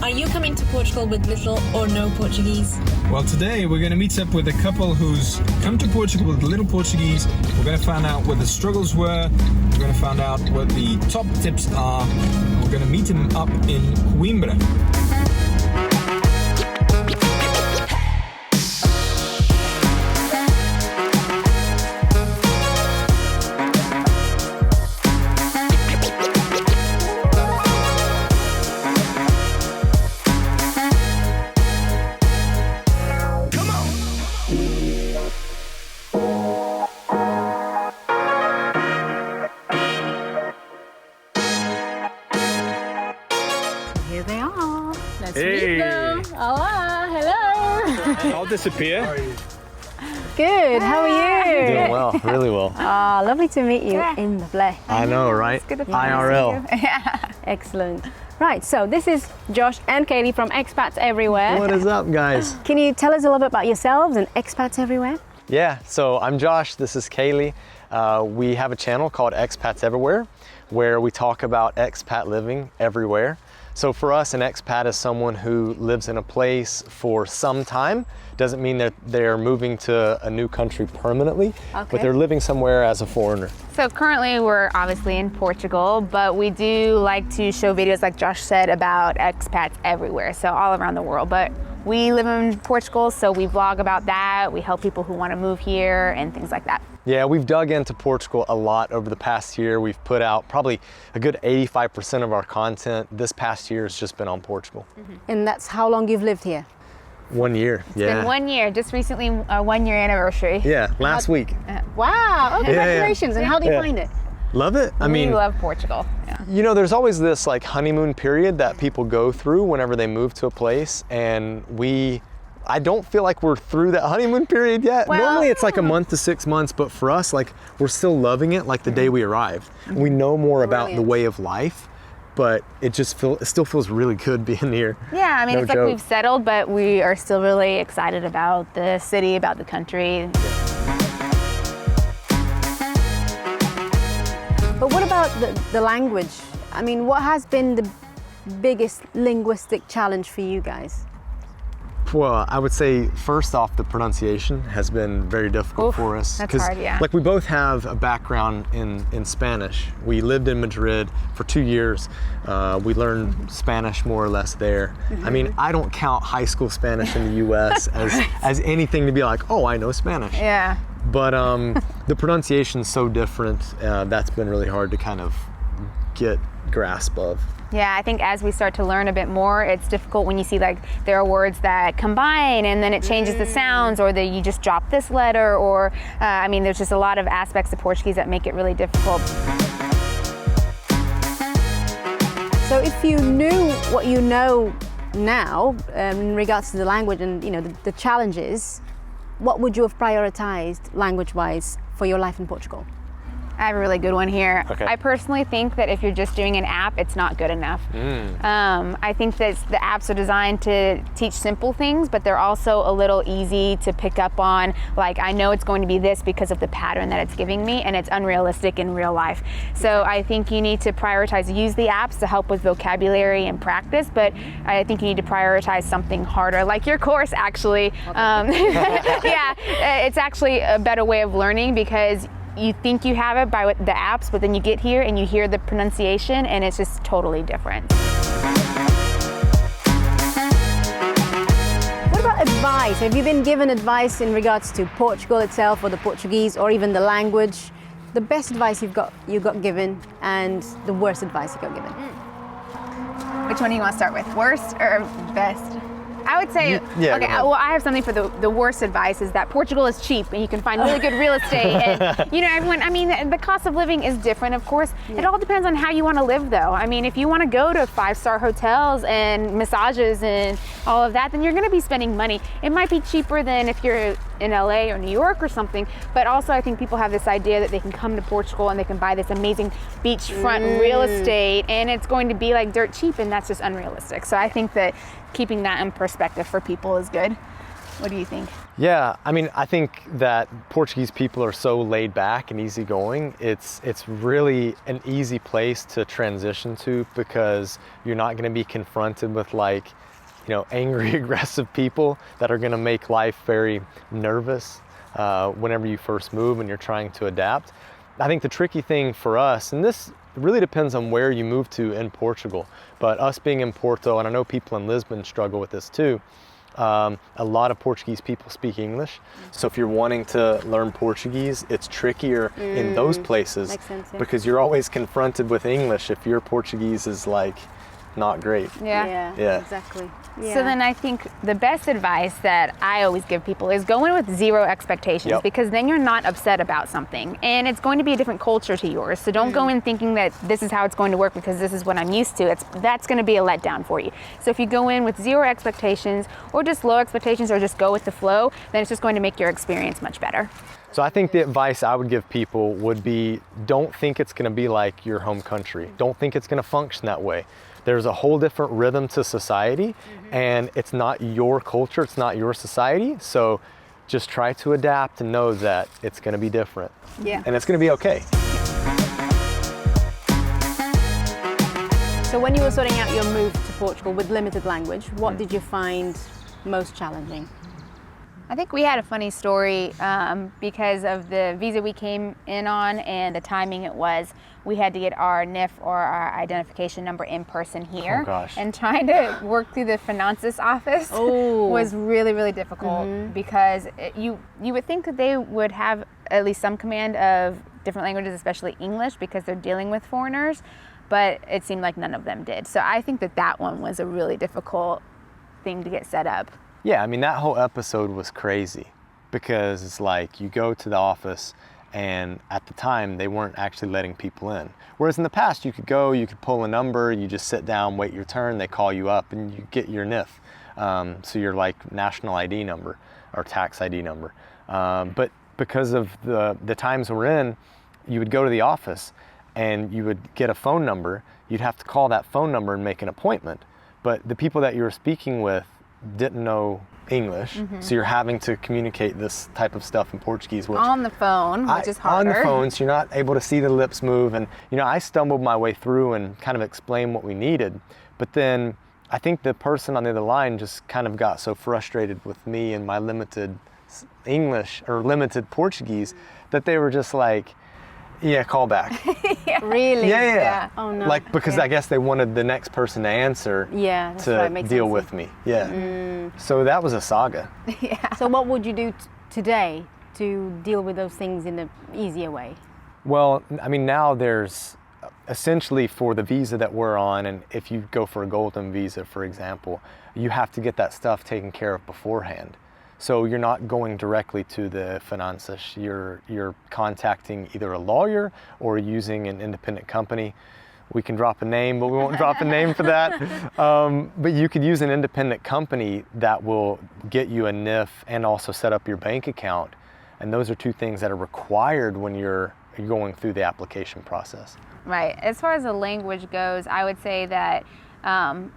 Are you coming to Portugal with little or no Portuguese? Well, today we're going to meet up with a couple who's come to Portugal with little Portuguese. We're going to find out what the struggles were. We're going to find out what the top tips are. We're going to meet them up in Coimbra. Here they are. Let's Hey. meet them. Hola, hello. I'll disappear. Good, how are you? Doing well, really well. Ah, lovely to meet you in the flesh. I know, right? It's good to IRL. Excellent. Right, so this is Josh and Kalie from Expats Everywhere. What is up, guys? Can you tell us a little bit about yourselves and Expats Everywhere? Yeah, so I'm Josh, this is Kalie. We have a channel called Expats Everywhere, where we talk about expat living everywhere. So for us, an expat is someone who lives in a place for some time. Doesn't mean that they're moving to a new country permanently, but they're living somewhere as a foreigner. So currently we're obviously in Portugal, but we do like to show videos like Josh said about expats everywhere, so all around the world. But we live in Portugal, so we vlog about that. We help people who want to move here and things like that. Yeah, we've dug into Portugal a lot over the past year. We've put out probably a good 85% of our content this past year has just been on Portugal. And that's how long you've lived here? 1 year, It's been 1 year, just recently a 1 year anniversary. Yeah, last week. Wow, oh, congratulations. And how do you Yeah. find it? Love it. I mean, we love Portugal. Yeah. you know, there's always this like honeymoon period that people go through whenever they move to a place, and I don't feel like we're through that honeymoon period yet. Well, Normally it's like a month to 6 months, but for us, like we're still loving it like the day we arrived. We know more about the way of life, but it still feels really good being here. Yeah, I mean, No it's like joke. we've settled, but we are still really excited about the city, about the country. But what about the language? I mean, what has been the biggest linguistic challenge for you guys? Well, I would say first off, the pronunciation has been very difficult for us. that's 'cause, hard, yeah. Like we both have a background in Spanish. We lived in Madrid for 2 years. We learned Spanish more or less there. I mean, I don't count high school Spanish in the US as anything to be like, oh, I know Spanish. Yeah. But the pronunciation's so different. That's been really hard to kind of get grasp of. Yeah, I think as we start to learn a bit more, it's difficult when you see like there are words that combine and then it changes the sounds, or that you just drop this letter, or I mean, there's just a lot of aspects of Portuguese that make it really difficult. So if you knew what you know now in regards to the language and the challenges, what would you have prioritized language-wise for your life in Portugal? I have a really good one here. Okay. I personally think that if you're just doing an app, it's not good enough. I think that the apps are designed to teach simple things, but they're also a little easy to pick up on. Like, I know it's going to be this because of the pattern that it's giving me, and it's unrealistic in real life. So I think you need to prioritize, use the apps to help with vocabulary and practice, but I think you need to prioritize something harder, like your course actually. Yeah, it's actually a better way of learning, because you think you have it by the apps, but then you get here and you hear the pronunciation and it's just totally different. What about advice? Have you been given advice in regards to Portugal itself, or the Portuguese, or even the language? The best advice you got given, and the worst advice you got given? Which one do you want to start with? Worst or best? I would say, Yeah, okay, go ahead. well, I have something for the worst advice is that Portugal is cheap and you can find really good real estate. And, everyone, I mean, the cost of living is different, of course. It all depends on how you want to live, though. I mean, if you want to go to 5-star hotels and massages and all of that, then you're going to be spending money. It might be cheaper than if you're in LA or New York or something, but also I think people have this idea that they can come to Portugal and they can buy this amazing beachfront real estate and it's going to be like dirt cheap, and that's just unrealistic. So I think that keeping that in perspective for people is good. What do you think? Yeah, I mean, I think that Portuguese people are so laid back and easygoing. It's really an easy place to transition to because you're not going to be confronted with like, you know, angry, aggressive people that are going to make life very nervous whenever you first move and you're trying to adapt. I think the tricky thing for us, and this really depends on where you move to in Portugal, but us being in Porto, and I know people in Lisbon struggle with this too, a lot of Portuguese people speak English. So if you're wanting to learn Portuguese, it's trickier in those places. Makes sense, yeah. Because you're always confronted with English if your Portuguese is like not great. Yeah, exactly. Yeah. So then I think the best advice that I always give people is go in with zero expectations, Yep. because then you're not upset about something and it's going to be a different culture to yours. So don't go in thinking that this is how it's going to work because this is what I'm used to. That's going to be a letdown for you. So if you go in with zero expectations or just low expectations or just go with the flow, then it's just going to make your experience much better. So I think the advice I would give people would be, don't think it's going to be like your home country. Don't think it's going to function that way. There's a whole different rhythm to society, and it's not your culture, it's not your society. So just try to adapt and know that it's going to be different. Yeah. And it's going to be okay. So when you were sorting out your move to Portugal with limited language, what did you find most challenging? I think we had a funny story because of the visa we came in on and the timing it was. We had to get our NIF or our identification number in person here. Oh, gosh. And trying to work through the finances office was really, really difficult because you would think that they would have at least some command of different languages, especially English, because they're dealing with foreigners, but it seemed like none of them did. So I think that one was a really difficult thing to get set up. Yeah, I mean, that whole episode was crazy because it's like you go to the office and at the time they weren't actually letting people in. Whereas in the past you could go, you could pull a number, you just sit down, wait your turn, they call you up and you get your NIF. So your like national ID number or tax ID number. But because of the times we're in, you would go to the office and you would get a phone number, you'd have to call that phone number and make an appointment. But the people that you were speaking with didn't know English, so you're having to communicate this type of stuff in Portuguese, which On the phone, which is harder. On the phone, so you're not able to see the lips move. And you know, I stumbled my way through and kind of explained what we needed, but then I think the person on the other line just kind of got so frustrated with me and my limited English or limited Portuguese that they were just like, yeah, call back. Really? Yeah. Oh no. Like, because I guess they wanted the next person to answer That's to right, makes deal sense. with me. Yeah. So that was a saga. So what would you do today to deal with those things in an easier way? Well, I mean, now there's essentially for the visa that we're on, and if you go for a golden visa, for example, you have to get that stuff taken care of beforehand. So you're not going directly to the finanças. You're contacting either a lawyer or using an independent company. We can drop a name, but we won't drop a name for that. But you could use an independent company that will get you a NIF and also set up your bank account. And those are two things that are required when you're going through the application process. Right. As far as the language goes, I would say that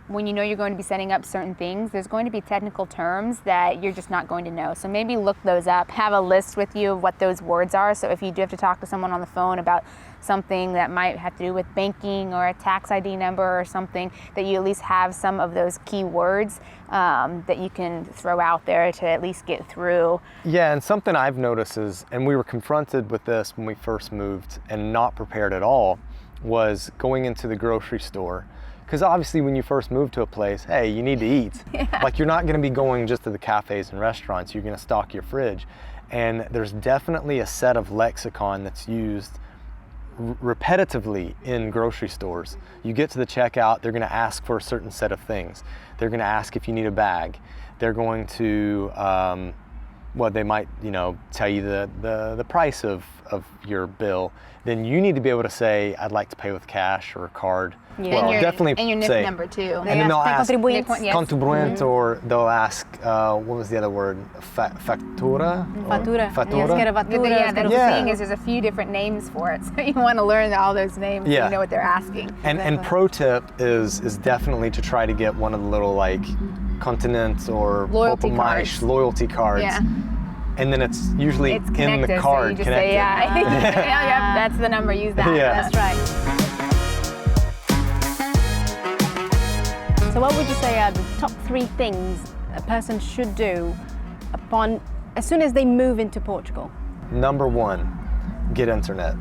when you know you're going to be setting up certain things, there's going to be technical terms that you're just not going to know. So maybe look those up, have a list with you of what those words are. So if you do have to talk to someone on the phone about something that might have to do with banking or a tax ID number or something, that you at least have some of those key words that you can throw out there to at least get through. Yeah, and something I've noticed is, and we were confronted with this when we first moved and not prepared at all, was going into the grocery store. Because obviously when you first move to a place, hey, you need to eat. Like, you're not going to be going just to the cafes and restaurants, you're going to stock your fridge. And there's definitely a set of lexicon that's used repetitively in grocery stores. You get to the checkout, they're going to ask for a certain set of things. They're going to ask if you need a bag. They're going to, well, they might, you know, tell you the price of your bill. Then you need to be able to say, I'd like to pay with cash or a card. Yeah. Well, And your definitely NIF say, number too. and then they'll ask contribuinte. Yes. contribuinte, or they'll ask, what was the other word? Factura? Fatura. Fatura? Yes, get a fatura. Yeah, that's the Yeah. thing is there's a few different names for it. So you want to learn all those names so Yeah. you know what they're asking. And pro tip is definitely to try to get one of the little like continent or Loyalty mais, cards. loyalty cards. Yeah. And then it's usually It's in connected, the card so you just connected. say, yeah, that's the number, use that. Yeah. That's right. So what would you say are the top 3 things a person should do as soon as they move into Portugal? Number 1, get internet.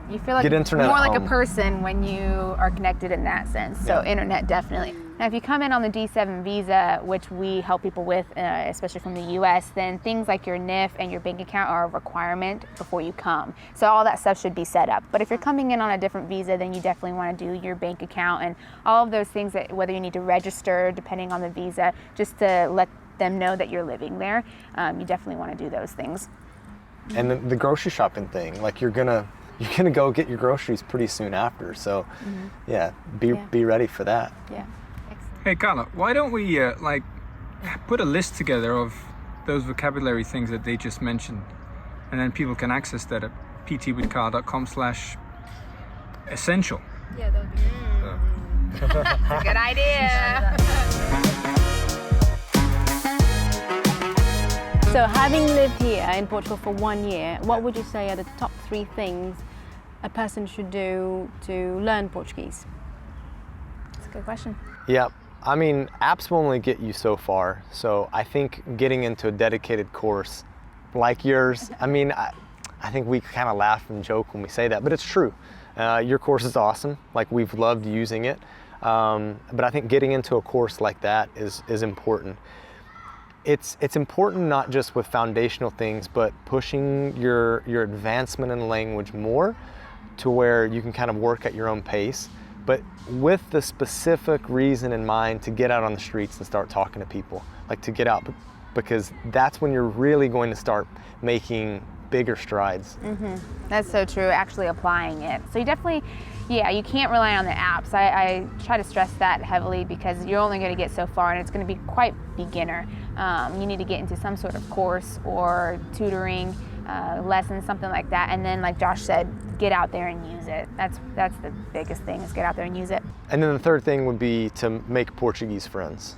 You feel like Get internet more at like a home. person when you are connected in that sense. So internet, definitely. Now, if you come in on the D7 visa, which we help people with, especially from the US, then things like your NIF and your bank account are a requirement before you come. So all that stuff should be set up. But if you're coming in on a different visa, then you definitely want to do your bank account and all of those things, that whether you need to register depending on the visa, just to let them know that you're living there. You definitely want to do those things. And the grocery shopping thing, like you're gonna go get your groceries pretty soon after. So be ready for that. Yeah. Hey Carla, why don't we put a list together of those vocabulary things that they just mentioned, and then people can access that at ptwithcarl.com/essential. Yeah, that would be Good idea. So having lived here in Portugal for 1 year, what would you say are the top 3 things a person should do to learn Portuguese? That's a good question. Yeah, I mean, apps will only get you so far. So I think getting into a dedicated course like yours, I mean, I think we kind of laugh and joke when we say that, but it's true. Your course is awesome. Like, we've loved using it. But I think getting into a course like that is important. It's important not just with foundational things, but pushing your advancement in language more to where you can kind of work at your own pace, but with the specific reason in mind to get out on the streets and start talking to people, like to get out, because that's when you're really going to start making bigger strides. That's so true, actually applying it. So you definitely, you can't rely on the apps. I try to stress that heavily because you're only going to get so far and it's going to be quite beginner. You need to get into some sort of course or tutoring, lessons, something like that. And then, like Josh said, get out there and use it. That's the biggest thing, is get out there and use it. And then the third thing would be to make Portuguese friends.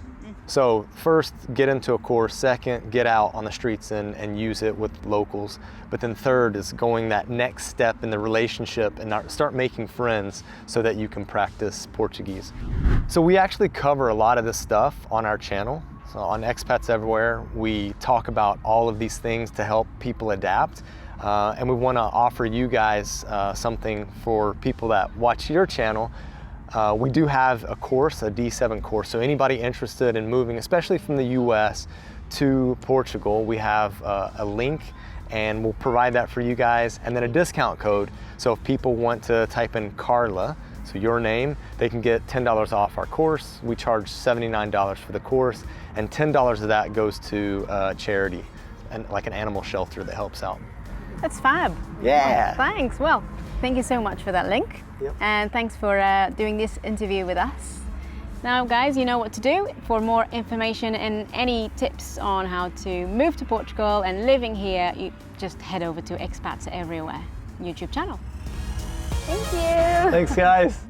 So first, get into a course. Second, get out on the streets and use it with locals. But then third is going that next step in the relationship and start making friends so that you can practice Portuguese. So we actually cover a lot of this stuff on our channel. So on Expats Everywhere, we talk about all of these things to help people adapt. And we want to offer you guys something for people that watch your channel. We do have a course, a D7 course, so anybody interested in moving, especially from the US to Portugal, we have a link and we'll provide that for you guys, and then a discount code. So if people want to type in Carla, so your name, they can get $10 off our course. We charge $79 for the course, and $10 of that goes to charity, and like an animal shelter that helps out. That's fab. Yeah. Thanks. Well, thank you so much for that link. Yep. And thanks for doing this interview with us. Now, guys, you know what to do. For more information and any tips on how to move to Portugal and living here, you just head over to Expats Everywhere YouTube channel. Thank you. Thanks, guys.